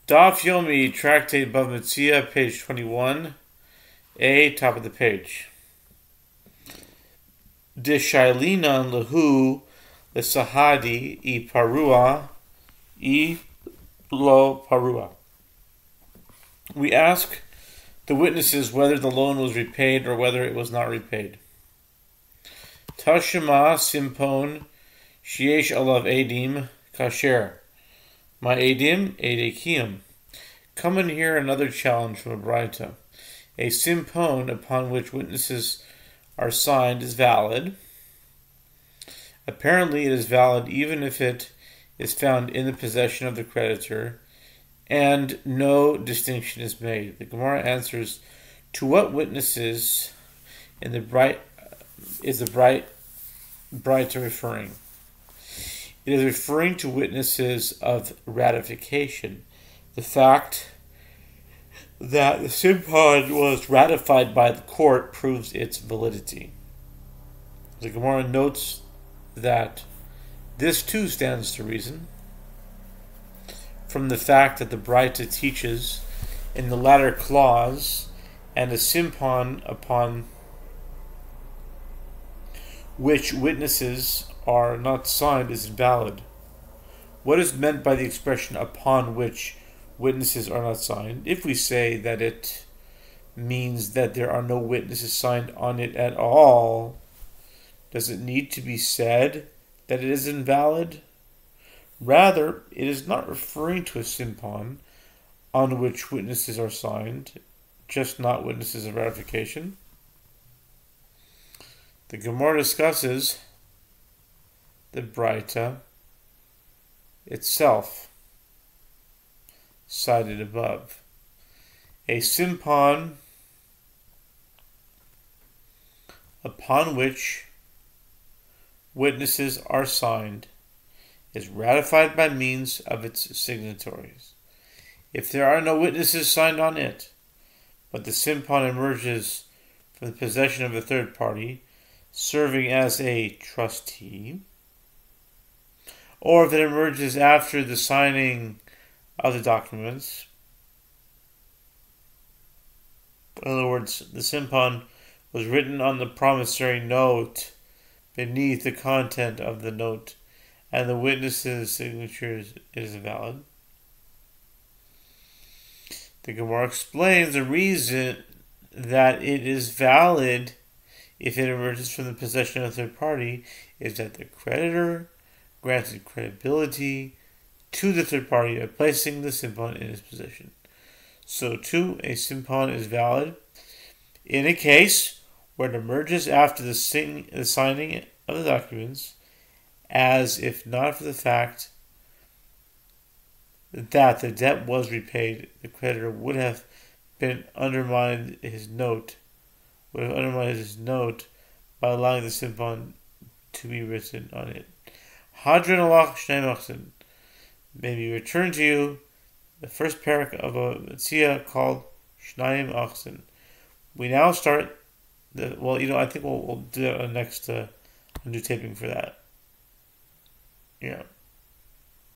Daf Yomi, Tractate Bava Metzia, page 21, A, top of the page. Deshailinan lehu lesahadi I parua I lo parua. We ask the witnesses whether the loan was repaid or whether it was not repaid. Tashima simpon sheyesh alav edim kasher. My edim edekim. Come and hear another challenge from a Braita. A simpon upon which witnesses are signed is valid. Apparently it is valid even if it is found in the possession of the creditor, and no distinction is made. The Gemara answers, to what witnesses in the Braita referring? It is referring to witnesses of ratification. The fact that the simpon was ratified by the court proves its validity. The Gemara notes that this too stands to reason from the fact that the Braita teaches in the latter clause, and a simpon upon which witnesses are not signed is invalid. What is meant by the expression upon which witnesses are not signed? If we say that it means that there are no witnesses signed on it at all, does it need to be said that it is invalid? Rather, it is not referring to a simpon on which witnesses are signed, just not witnesses of ratification. The Gemara discusses the Braita itself, cited above. A simpon upon which witnesses are signed is ratified by means of its signatories. If there are no witnesses signed on it, but the simpon emerges from the possession of a third party, serving as a trustee, or if it emerges after the signing of the documents, in other words, the simpon was written on the promissory note beneath the content of the note, and the witness's signature is valid. The Gemara explains the reason that it is valid if it emerges from the possession of a third party is that the creditor granted credibility to the third party by placing the simpon in his possession. So too, a simpon is valid in a case where it emerges after the signing of the documents, as if not for the fact that the debt was repaid, the creditor would have undermined his note by allowing the simpon to be written on it. Hadran alach shnei machzin. May we return to you the first parak of a Metzia called Shnayim Achsin. We now start I think we'll do a next new taping for that. Yeah.